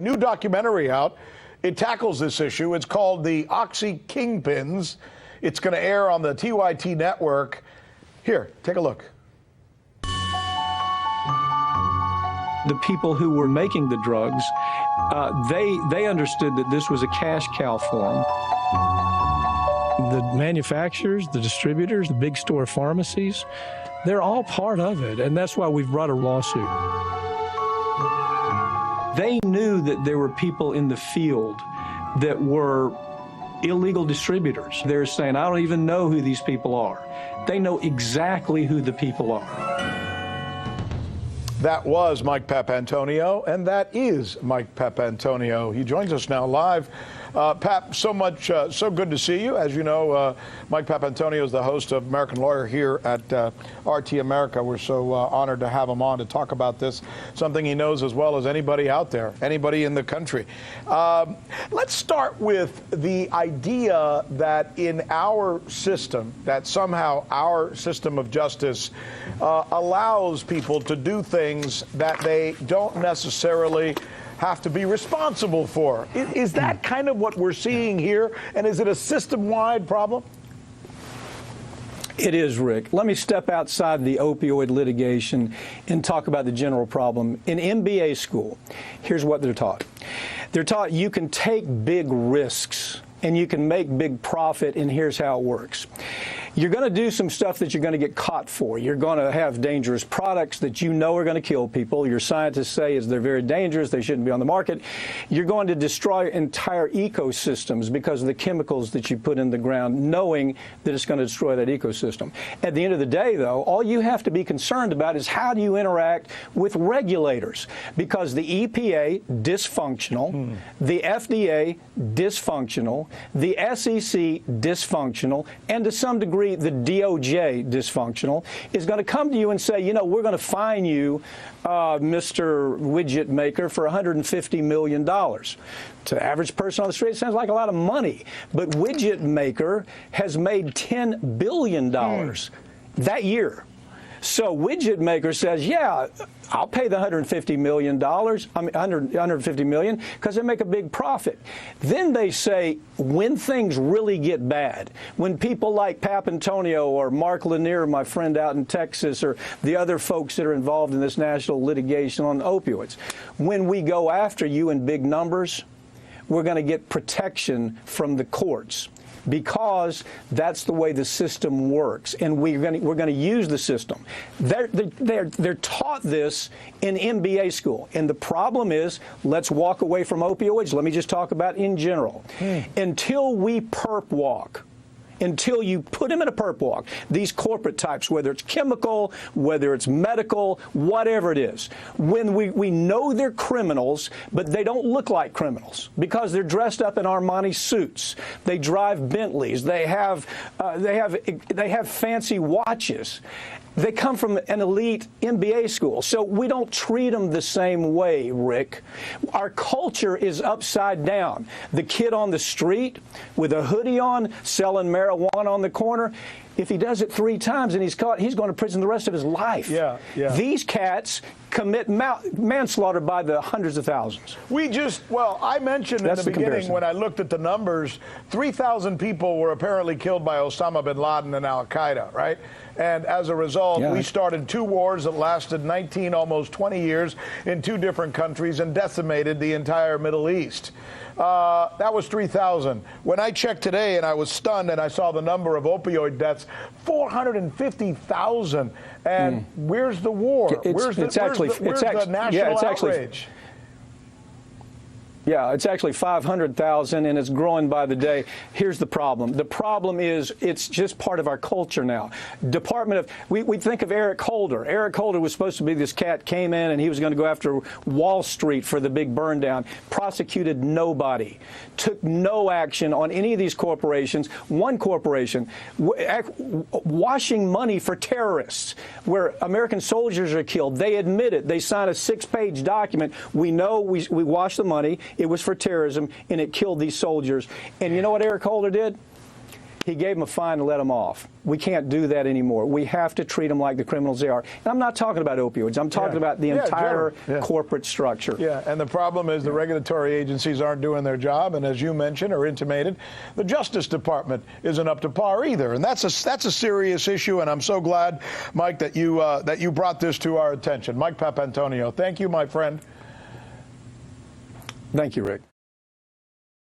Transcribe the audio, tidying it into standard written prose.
New documentary out. It tackles this issue. It's called The Oxy Kingpins. It's going to air on the TYT network. Here, take a look. The people who were making the drugs, they understood that this was a cash cow for them. The manufacturers, the distributors, the big store pharmacies, they're all part of it, and that's why we've brought a lawsuit. They knew that there were people in the field that were illegal distributors. They're saying, I don't even know who these people are. They know exactly who the people are. That was Mike Papantonio, and that is Mike Papantonio. He joins us now live. Pap, so good to see you. As you know, Mike Papantonio is the host of American Lawyer here at RT America. We're so honored to have him on to talk about this, something he knows as well as anybody out there, anybody in the country. Let's start with the idea that in our system, that somehow our system of justice allows people to do things that they don't necessarily have to be responsible for. Is that kind of what we're seeing here? And is it a system-wide problem? It is, Rick. Let me step outside the opioid litigation and talk about the general problem. In MBA school, here's what they're taught. They're taught you can take big risks and you can make big profit, and here's how it works. You're going to do some stuff that you're going to get caught for. You're going to have dangerous products that you know are going to kill people. Your scientists say they're very dangerous, they shouldn't be on the market. You're going to destroy entire ecosystems because of the chemicals that you put in the ground, knowing that it's going to destroy that ecosystem. At the end of the day, though, all you have to be concerned about is how do you interact with regulators, because the EPA, dysfunctional, the FDA, dysfunctional, the SEC, dysfunctional, and to some degree the DOJ, dysfunctional, is going to come to you and say, you know, we're going to fine you, Mr. Widget Maker, for $150 million. To the average person on the street, it sounds like a lot of money. But Widget Maker has made $10 billion that year. So Widget Maker says, yeah, I'll pay the $150 million, $150 million, because they make a big profit. Then they say, when things really get bad, when people like Papantonio or Mark Lanier, my friend out in Texas, or the other folks that are involved in this national litigation on opioids, when we go after you in big numbers, we're going to get protection from the courts, because that's the way the system works, and we're going to use the system. They're taught this in MBA school, and the problem is, let's walk away from opioids. Let me just talk about in general. Until we perp walk, until you put them in a perp walk, these corporate types, whether it's chemical, whether it's medical, whatever it is, when we know they're criminals, but they don't look like criminals because they're dressed up in Armani suits, they drive Bentleys, they have fancy watches. They come from an elite MBA school, so we don't treat them the same way, Rick. Our culture is upside down. The kid on the street with a hoodie on, selling marijuana on the corner, if he does it 3 times and he's caught, he's going to prison the rest of his life. Yeah. These cats commit manslaughter by the hundreds of thousands. I mentioned in the beginning when I looked at the numbers, 3,000 people were apparently killed by Osama bin Laden and Al-Qaeda, right? And as a result, we started 2 wars that lasted 19, almost 20 years in 2 different countries and decimated the entire Middle East. That was 3,000. When I checked today, and I was stunned, and I saw the number of opioid deaths, 450,000. And where's the war? Where's the national outrage? Yeah, it's actually 500,000, and it's growing by the day. Here's the problem. The problem is it's just part of our culture now. We think of Eric Holder. Eric Holder was supposed to be this cat, came in, and he was going to go after Wall Street for the big burn down. Prosecuted nobody. Took no action on any of these corporations. One corporation washing money for terrorists, where American soldiers are killed. They admit it. They sign a 6-page document. We know we washed the money. It was for terrorism, and it killed these soldiers. And you know what Eric Holder did? He gave them a fine and let them off. We can't do that anymore. We have to treat them like the criminals they are. And I'm not talking about opioids. I'm talking about the entire corporate structure. Yeah, and the problem is the regulatory agencies aren't doing their job, and as you mentioned or intimated, the Justice Department isn't up to par either. And that's a serious issue, and I'm so glad, Mike, that you brought this to our attention. Mike Papantonio, thank you, my friend. Thank you, Rick.